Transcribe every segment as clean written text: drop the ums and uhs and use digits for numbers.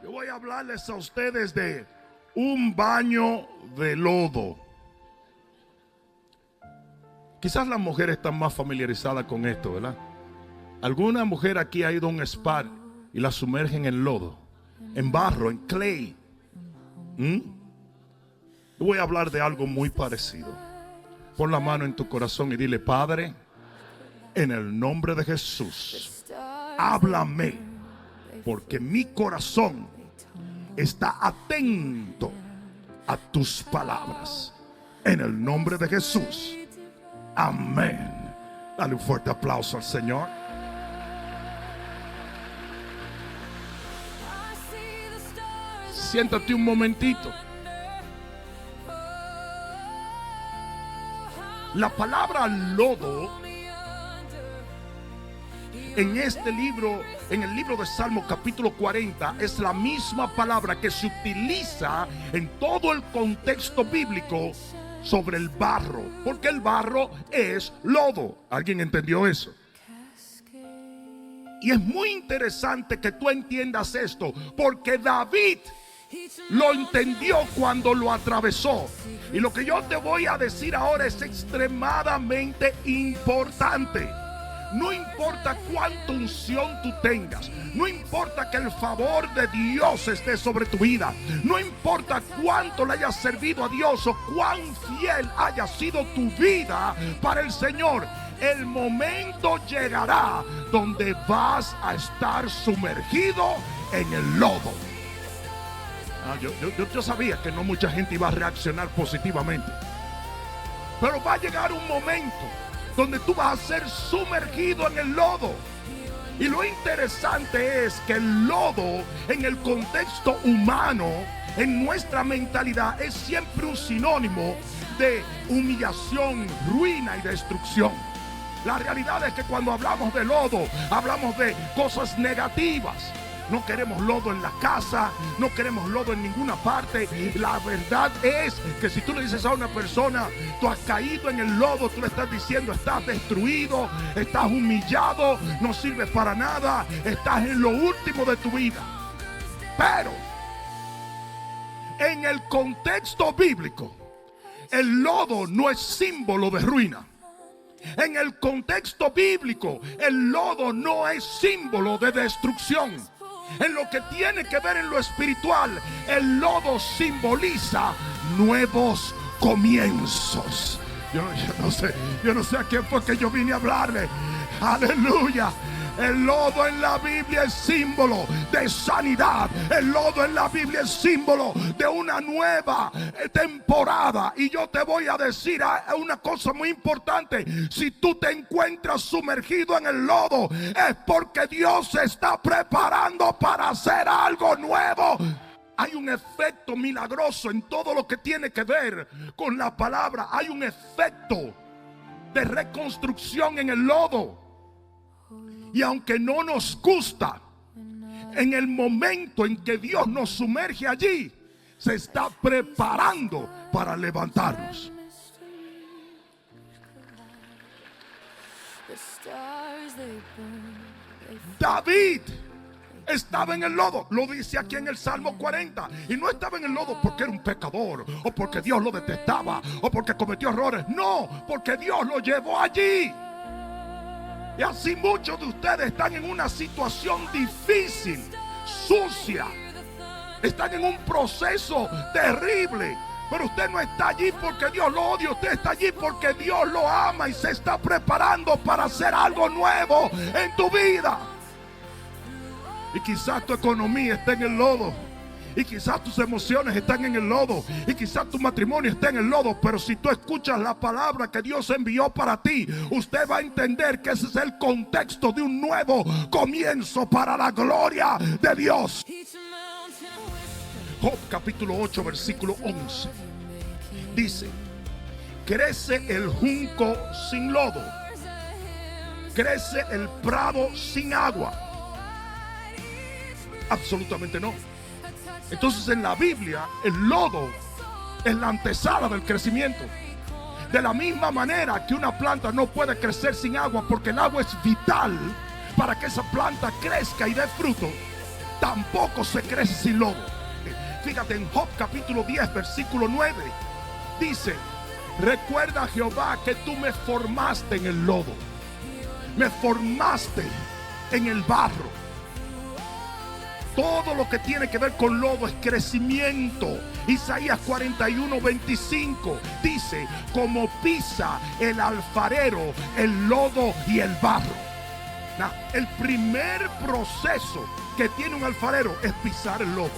Yo voy a hablarles a ustedes de un baño de lodo. Quizás las mujeres están más familiarizadas con esto, ¿verdad? ¿Alguna mujer aquí ha ido a un spa y la sumergen en lodo, en barro, en clay? Yo voy a hablar de algo muy parecido. Pon la mano en tu corazón y dile: Padre, en el nombre de Jesús, háblame, porque mi corazón está atento a tus palabras. En el nombre de Jesús, amén. Dale un fuerte aplauso al Señor. Siéntate un momentito. La palabra lodo en este libro, en el libro de Salmo capítulo 40, es la misma palabra que se utiliza en todo el contexto bíblico sobre el barro, porque el barro es lodo. ¿Alguien entendió eso? Y es muy interesante que tú entiendas esto, porque David lo entendió cuando lo atravesó. Y lo que yo te voy a decir ahora es extremadamente importante. No importa cuánta unción tú tengas, no importa que el favor de Dios esté sobre tu vida, no importa cuánto le hayas servido a Dios o cuán fiel haya sido tu vida para el Señor, el momento llegará donde vas a estar sumergido en el lodo. Yo sabía que no mucha gente iba a reaccionar positivamente, pero va a llegar un momento donde tú vas a ser sumergido en el lodo. Y lo interesante es que el lodo, en el contexto humano, en nuestra mentalidad, es siempre un sinónimo de humillación, ruina y destrucción. La realidad es que cuando hablamos de lodo, hablamos de cosas negativas. No queremos lodo en la casa, no queremos lodo en ninguna parte. La verdad es que si tú le dices a una persona: tú has caído en el lodo, tú le estás diciendo: estás destruido, estás humillado, no sirves para nada, estás en lo último de tu vida. Pero en el contexto bíblico, el lodo no es símbolo de ruina. En el contexto bíblico, el lodo no es símbolo de destrucción. En lo que tiene que ver en lo espiritual, el lodo simboliza nuevos comienzos. Yo no sé a quién fue que yo vine a hablarle. Aleluya. El lodo en la Biblia es símbolo de sanidad. El lodo en la Biblia es símbolo de una nueva temporada. Y yo te voy a decir una cosa muy importante. Si tú te encuentras sumergido en el lodo, es porque Dios se está preparando para hacer algo nuevo. Hay un efecto milagroso en todo lo que tiene que ver con la palabra. Hay un efecto de reconstrucción en el lodo. Y aunque no nos gusta, en el momento en que Dios nos sumerge allí, se está preparando para levantarnos. David estaba en el lodo, lo dice aquí en el Salmo 40. Y no estaba en el lodo porque era un pecador, o porque Dios lo detestaba, o porque cometió errores. No, porque Dios lo llevó allí. Y así muchos de ustedes están en una situación difícil, sucia. Están en un proceso terrible. Pero usted no está allí porque Dios lo odia. Usted está allí porque Dios lo ama y se está preparando para hacer algo nuevo en tu vida. Y quizás tu economía está en el lodo. Y quizás tus emociones están en el lodo. Y quizás tu matrimonio está en el lodo. Pero si tú escuchas la palabra que Dios envió para ti, usted va a entender que ese es el contexto de un nuevo comienzo para la gloria de Dios. Job capítulo 8 versículo 11 dice: crece el junco sin lodo, crece el prado sin agua. Absolutamente no. Entonces en la Biblia el lodo es la antesala del crecimiento. De la misma manera que una planta no puede crecer sin agua, porque el agua es vital para que esa planta crezca y dé fruto. tampoco se crece sin lodo. Fíjate en Job capítulo 10 versículo 9. Dice: recuerda, Jehová, que tú me formaste en el lodo, me formaste en el barro. Todo lo que tiene que ver con lodo es crecimiento. Isaías 41:25 dice: como pisa el alfarero el lodo y el barro. El primer proceso que tiene un alfarero es pisar el lodo.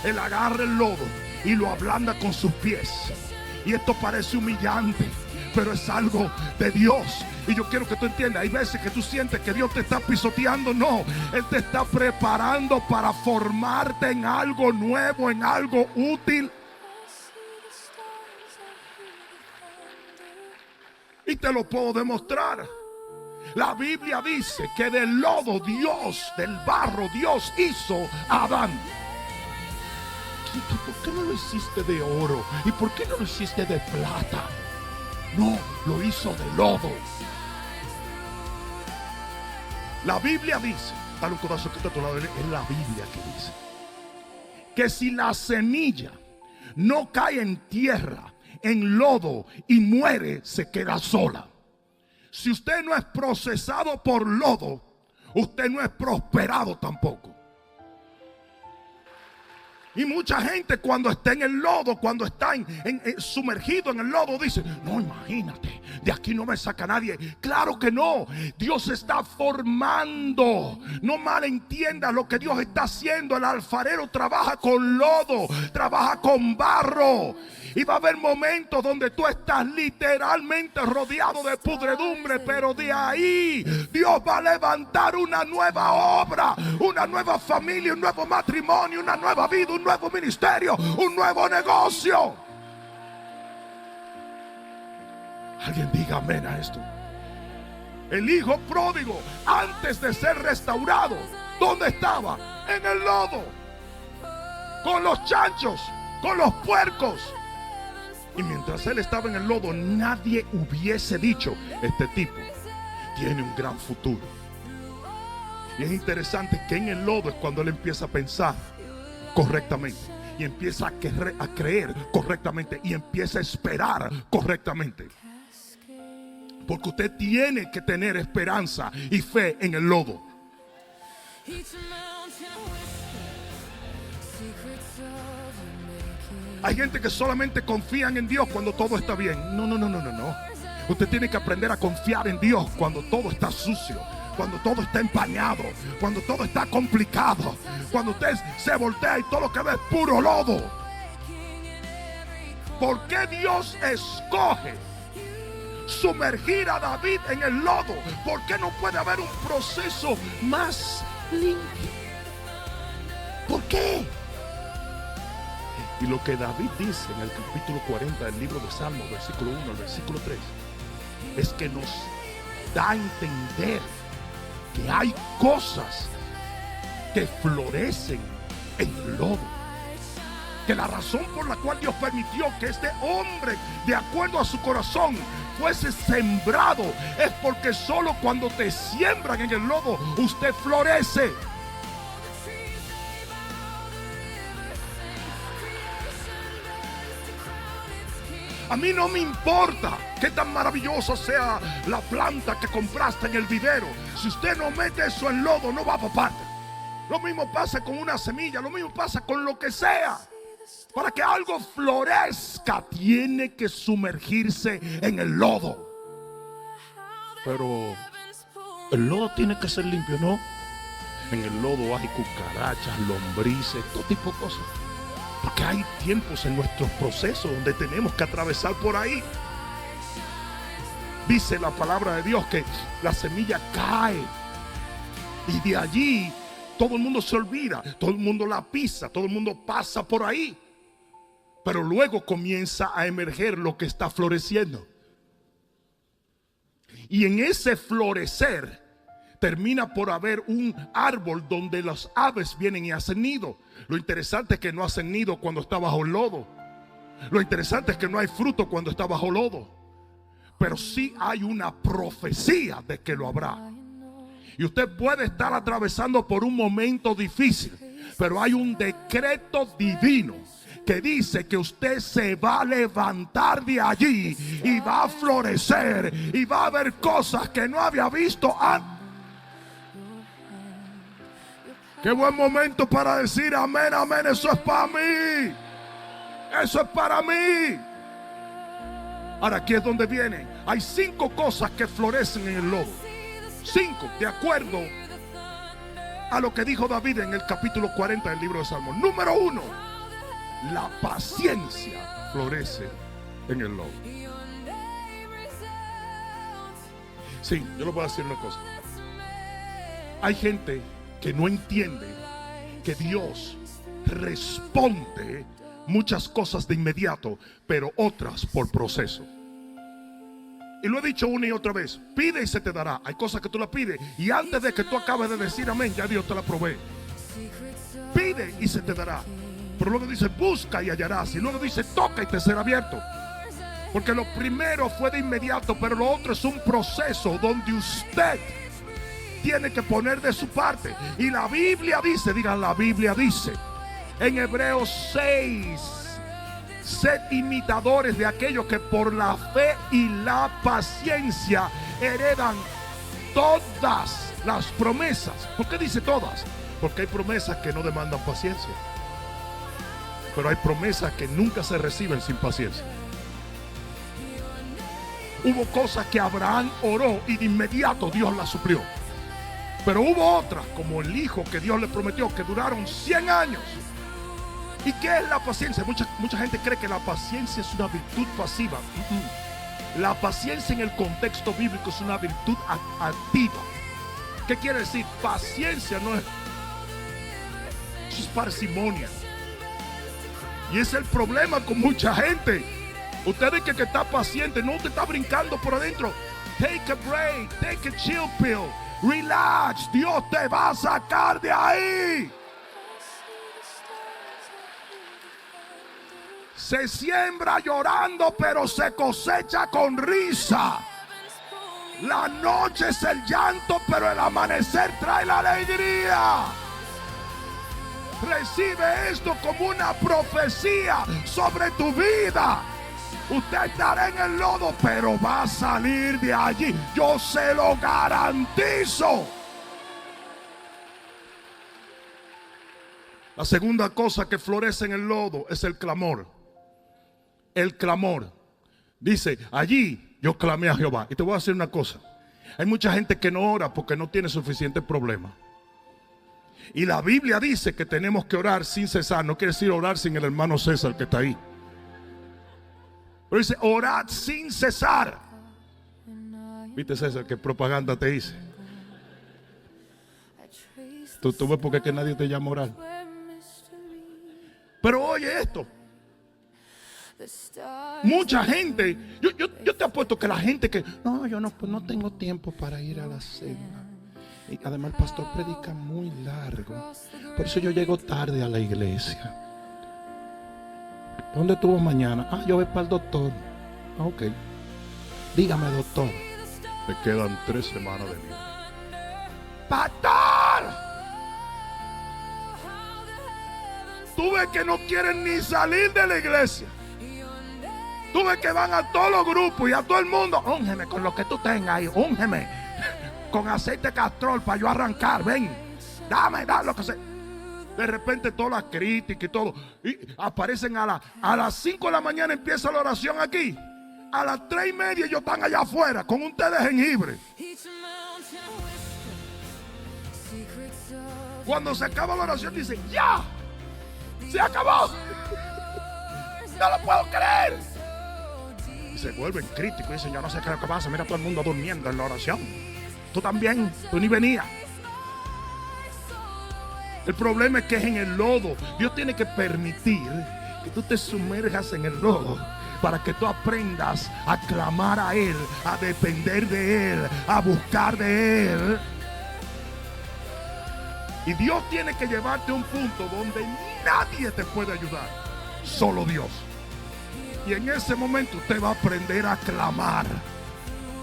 Él agarra el lodo y lo ablanda con sus pies. Y esto parece humillante, pero es algo de Dios. Y yo quiero que tú entiendas, hay veces que tú sientes que Dios te está pisoteando. No, Él te está preparando para formarte en algo nuevo, en algo útil. Y te lo puedo demostrar. La Biblia dice que del lodo Dios, del barro Dios hizo a Adán. ¿Por qué no lo hiciste de oro? ¿Y por qué no lo hiciste de plata? No, lo hizo de lodo. La Biblia dice, dale un codazo que está a tu lado, es la Biblia que dice que si la semilla no cae en tierra, en lodo y muere, se queda sola. Si usted no es procesado por lodo, usted no es prosperado tampoco. Y mucha gente cuando está en el lodo, cuando está sumergido en el lodo, dice: no, imagínate, de aquí no me saca nadie. Claro que no, Dios está formando. No malentienda lo que Dios está haciendo. El alfarero trabaja con lodo, trabaja con barro. Y va a haber momentos donde tú estás literalmente rodeado de pudredumbre, pero de ahí Dios va a levantar una nueva obra, una nueva familia, un nuevo matrimonio, una nueva vida, un nuevo ministerio, un nuevo negocio. Alguien diga amén a esto. El hijo pródigo, antes de ser restaurado, ¿dónde estaba? En el lodo, con los chanchos, con los puercos. Y mientras él estaba en el lodo, nadie hubiese dicho: este tipo tiene un gran futuro. Y es interesante que en el lodo es cuando él empieza a pensar correctamente, y empieza a creer correctamente, y empieza a esperar correctamente. Porque usted tiene que tener esperanza y fe en el lodo. Hay gente que solamente confían en Dios cuando todo está bien. No. Usted tiene que aprender a confiar en Dios cuando todo está sucio, cuando todo está empañado, cuando todo está complicado, cuando usted se voltea y todo lo que ve es puro lodo. ¿Por qué Dios escoge sumergir a David en el lodo? ¿Por qué no puede haber un proceso más limpio? ¿Por qué? Y lo que David dice en el capítulo 40 del libro de Salmos, versículo 1 al versículo 3, es que nos da a entender que hay cosas que florecen en el lodo. Que la razón por la cual Dios permitió que este hombre, de acuerdo a su corazón, fuese sembrado, es porque solo cuando te siembran en el lodo, usted florece. A mí no me importa qué tan maravillosa sea la planta que compraste en el vivero. Si usted no mete eso en lodo, no va para parte. Lo mismo pasa con una semilla, lo mismo pasa con lo que sea. Para que algo florezca, tiene que sumergirse en el lodo. Pero el lodo tiene que ser limpio, ¿no? En el lodo hay cucarachas, lombrices, todo tipo de cosas. Porque hay tiempos en nuestros procesos donde tenemos que atravesar por ahí. Dice la palabra de Dios que la semilla cae y de allí todo el mundo se olvida, todo el mundo la pisa, todo el mundo pasa por ahí. Pero luego comienza a emerger lo que está floreciendo. Y en ese florecer termina por haber un árbol donde las aves vienen y hacen nido. Lo interesante es que no hacen nido cuando está bajo el lodo. Lo interesante es que no hay fruto cuando está bajo lodo. Pero sí hay una profecía de que lo habrá. Y usted puede estar atravesando por un momento difícil, Pero hay un decreto divino que dice que usted se va a levantar de allí y va a florecer y va a ver cosas que no había visto antes. Qué buen momento para decir amén, amén. Eso es para mí. Eso es para mí. Ahora aquí es donde viene. Hay 5 cosas que florecen en el lodo. 5, de acuerdo a lo que dijo David en el capítulo 40 del libro de Salmos. Número 1, la paciencia florece en el lodo. Sí, yo les voy a decir una cosa. Hay gente que no entiende que Dios responde muchas cosas de inmediato, pero otras por proceso. Y lo he dicho una y otra vez: pide y se te dará. Hay cosas que tú la pides y antes de que tú acabes de decir amén, ya Dios te la provee. Pide y se te dará. Pero luego dice busca y hallarás. Y luego dice toca y te será abierto. Porque lo primero fue de inmediato, pero lo otro es un proceso donde usted tiene que poner de su parte. Y la Biblia dice, digan, la Biblia dice en Hebreos 6: sed imitadores de aquellos que por la fe y la paciencia heredan todas las promesas. ¿Por qué dice todas? Porque hay promesas que no demandan paciencia, pero hay promesas que nunca se reciben sin paciencia. Hubo cosas que Abraham oró y de inmediato Dios las suplió. Pero hubo otras, como el hijo que Dios le prometió, que duraron 100 años. ¿Y qué es la paciencia? Mucha gente cree que la paciencia es una virtud pasiva. La paciencia en el contexto bíblico es una virtud activa. ¿Qué quiere decir? Paciencia no es parsimonia. Y ese es el problema con mucha gente. Ustedes que está paciente, no te está brincando por adentro. Take a break, take a chill pill. Relax, Dios te va a sacar de ahí. Se siembra llorando, pero se cosecha con risa. La noche es el llanto, pero el amanecer trae la alegría. Recibe esto como una profecía sobre tu vida. Usted estará en el lodo, pero va a salir de allí. Yo se lo garantizo. La segunda cosa que florece en el lodo es el clamor. El clamor. Dice, allí yo clamé a Jehová. Y te voy a decir una cosa. Hay mucha gente que no ora porque no tiene suficiente problema. Y la Biblia dice que tenemos que orar sin cesar. No quiere decir orar sin el hermano César que está ahí. Pero dice, orad sin cesar. ¿Viste, César, qué propaganda te hice? Tú ves por qué que nadie te llama a orar. Pero oye esto. Mucha gente, yo te apuesto que la gente que yo pues no tengo tiempo para ir a la cena. Y además el pastor predica muy largo. Por eso yo llego tarde a la iglesia. ¿Dónde estuvo mañana? Yo voy para el doctor. Ok. Dígame, doctor. Me quedan 3 semanas de vida. ¡Pastor! Tú ves que no quieren ni salir de la iglesia. Tú ves que van a todos los grupos y a todo el mundo. Úngeme con lo que tú tengas ahí. Úngeme con aceite castrol para yo arrancar. Ven, dame lo que sea. De repente toda la crítica y todo. Y aparecen a las 5 de la mañana empieza la oración aquí. A las 3:30 ellos están allá afuera con un té de jengibre. Cuando se acaba la oración dicen, ¡ya! ¡Se acabó! ¡No lo puedo creer! Y se vuelven críticos y dicen, yo no sé qué es lo que pasa. Mira todo el mundo durmiendo en la oración. Tú también, tú ni venías. El problema es que es en el lodo. Dios tiene que permitir que tú te sumerjas en el lodo para que tú aprendas a clamar a Él, a depender de Él, a buscar de Él. Y Dios tiene que llevarte a un punto donde nadie te puede ayudar, solo Dios. Y en ese momento usted va a aprender a clamar.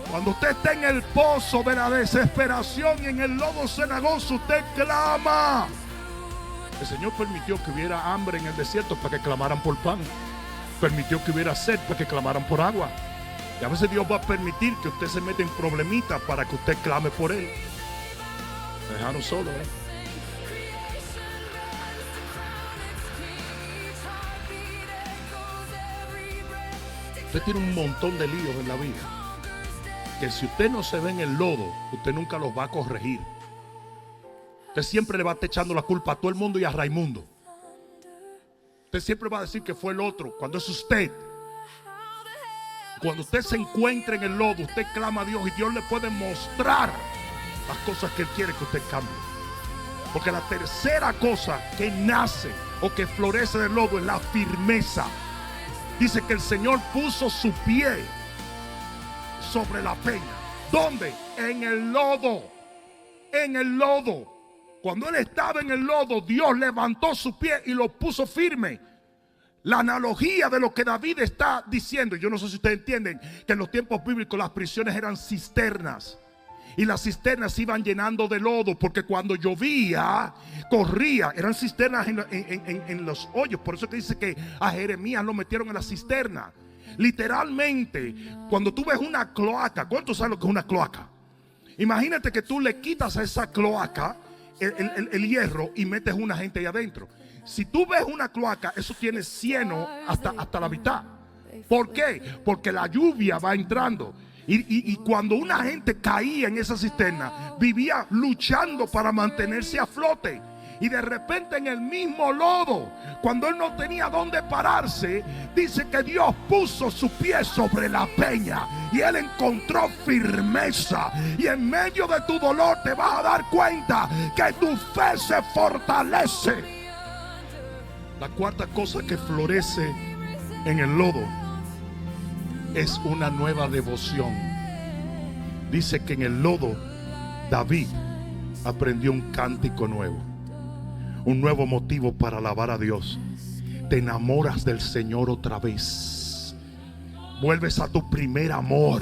Cuando usted esté en el pozo de la desesperación y en el lodo cenagoso, usted clama. El Señor permitió que hubiera hambre en el desierto para que clamaran por pan. Permitió que hubiera sed para que clamaran por agua. Y a veces Dios va a permitir que usted se meta en problemitas para que usted clame por Él. Me dejaron solo, Usted tiene un montón de líos en la vida que si usted no se ve en el lodo, usted nunca los va a corregir. Usted siempre le va a estar echando la culpa a todo el mundo y a Raimundo. Usted siempre va a decir que fue el otro, cuando es usted. Cuando usted se encuentra en el lodo, usted clama a Dios y Dios le puede mostrar las cosas que Él quiere que usted cambie. Porque la tercera cosa que nace o que florece del lodo es la firmeza. Dice que el Señor puso su pie sobre la peña. ¿Dónde? En el lodo. En el lodo. Cuando Él estaba en el lodo, Dios levantó su pie y lo puso firme. La analogía de lo que David está diciendo, yo no sé si ustedes entienden que en los tiempos bíblicos las prisiones eran cisternas. Y las cisternas se iban llenando de lodo porque cuando llovía, corría. Eran cisternas en los hoyos. Por eso que dice que a Jeremías lo metieron en la cisterna. Literalmente, cuando tú ves una cloaca, ¿cuántos saben lo que es una cloaca? Imagínate que tú le quitas a esa cloaca el hierro y metes una gente ahí adentro. Si tú ves una cloaca, eso tiene cieno hasta la mitad. ¿Por qué? Porque la lluvia va entrando. Y cuando una gente caía en esa cisterna, vivía luchando para mantenerse a flote. Y de repente en el mismo lodo, cuando él no tenía dónde pararse, dice que Dios puso su pie sobre la peña y él encontró firmeza. Y en medio de tu dolor te vas a dar cuenta que tu fe se fortalece. La cuarta cosa que florece en el lodo es una nueva devoción. Dice que en el lodo David aprendió un cántico nuevo, un nuevo motivo para alabar a Dios. Te enamoras del Señor otra vez. Vuelves a tu primer amor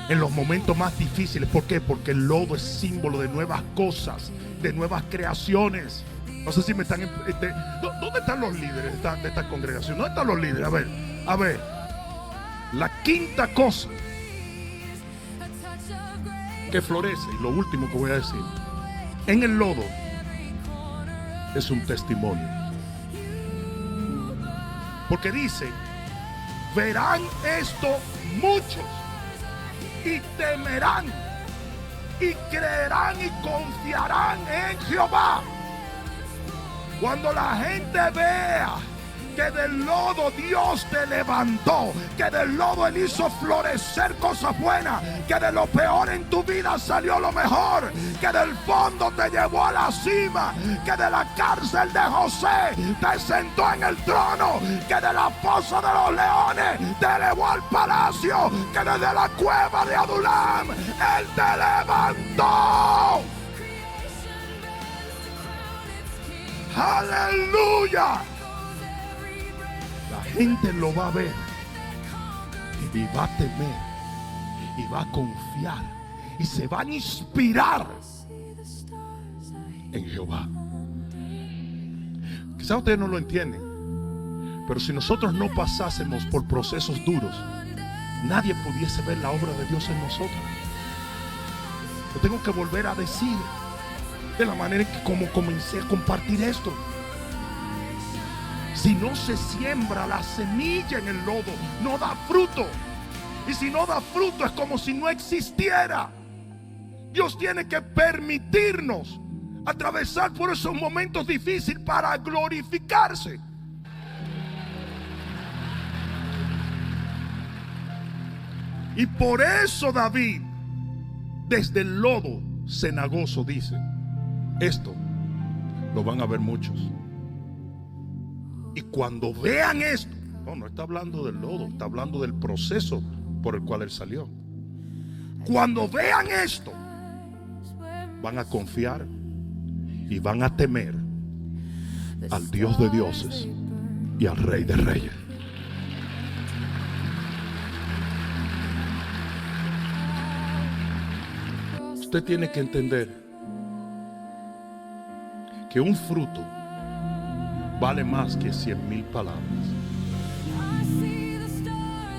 en los momentos más difíciles. ¿Por qué? Porque el lodo es símbolo de nuevas cosas, de nuevas creaciones. No sé si me están... ¿Dónde están los líderes de esta congregación? ¿Dónde están los líderes? A ver. La quinta cosa que florece, y lo último que voy a decir, en el lodo es un testimonio. Porque dice, verán esto muchos y temerán y creerán y confiarán en Jehová. Cuando la gente vea que del lodo Dios te levantó, que del lodo Él hizo florecer cosas buenas, que de lo peor en tu vida salió lo mejor, que del fondo te llevó a la cima, que de la cárcel de José te sentó en el trono, que de la fosa de los leones te elevó al palacio, que desde la cueva de Adulam Él te levantó. ¡Aleluya! La gente lo va a ver y va a temer y va a confiar y se van a inspirar en Jehová. Quizás ustedes no lo entienden, pero si nosotros no pasásemos por procesos duros, nadie pudiese ver la obra de Dios en nosotros. Yo tengo que volver a decir de la manera en que como comencé a compartir esto. Si no se siembra la semilla en el lodo, no da fruto. Y si no da fruto es como si no existiera. Dios tiene que permitirnos atravesar por esos momentos difíciles para glorificarse. Y por eso David, desde el lodo cenagoso, dice: esto lo van a ver muchos. Y cuando vean esto, no está hablando del lodo, está hablando del proceso por el cual él salió. Cuando vean esto, van a confiar y van a temer al Dios de dioses y al Rey de reyes. Usted tiene que entender que un fruto vale más que 100,000 palabras.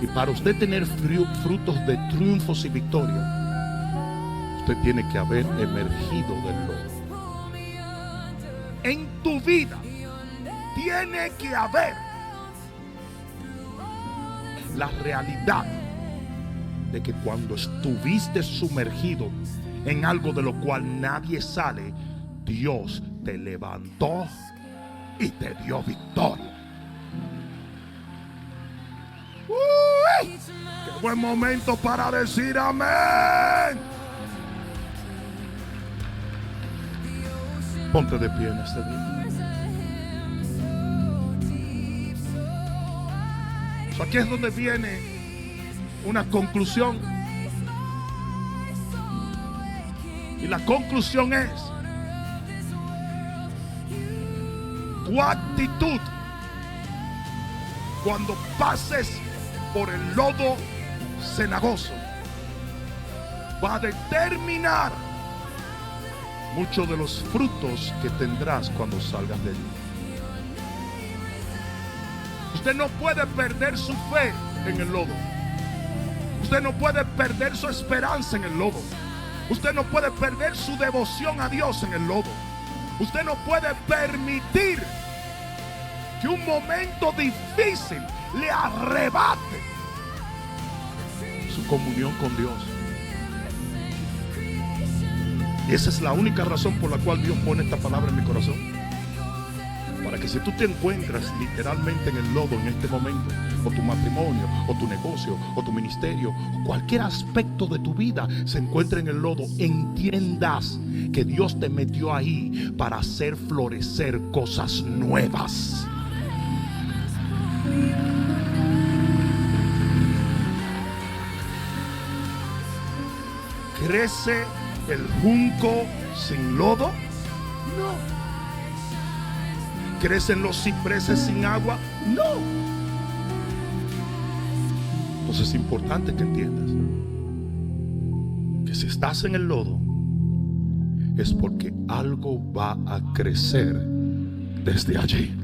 Y para usted tener frutos de triunfos y victoria, usted tiene que haber emergido del lodo. En tu vida tiene que haber la realidad de que cuando estuviste sumergido en algo de lo cual nadie sale, Dios te levantó y te dio victoria. ¡Uy! ¡Qué buen momento para decir amén! Ponte de pie en este día. Aquí es donde viene una conclusión. Y la conclusión es: tu actitud cuando pases por el lodo cenagoso va a determinar muchos de los frutos que tendrás cuando salgas de allí. Usted no puede perder su fe en el lodo. Usted no puede perder su esperanza en el lodo. Usted no puede perder su devoción a Dios en el lodo. Usted no puede permitir que un momento difícil le arrebate su comunión con Dios. Y esa es la única razón por la cual Dios pone esta palabra en mi corazón. Para que si tú te encuentras literalmente en el lodo en este momento, o tu matrimonio, o tu negocio, o tu ministerio, o cualquier aspecto de tu vida se encuentre en el lodo, entiendas que Dios te metió ahí para hacer florecer cosas nuevas. ¿Crece el junco sin lodo? No. ¿Crecen los cipreses sin agua? No. Entonces es importante que entiendas que si estás en el lodo es porque algo va a crecer desde allí.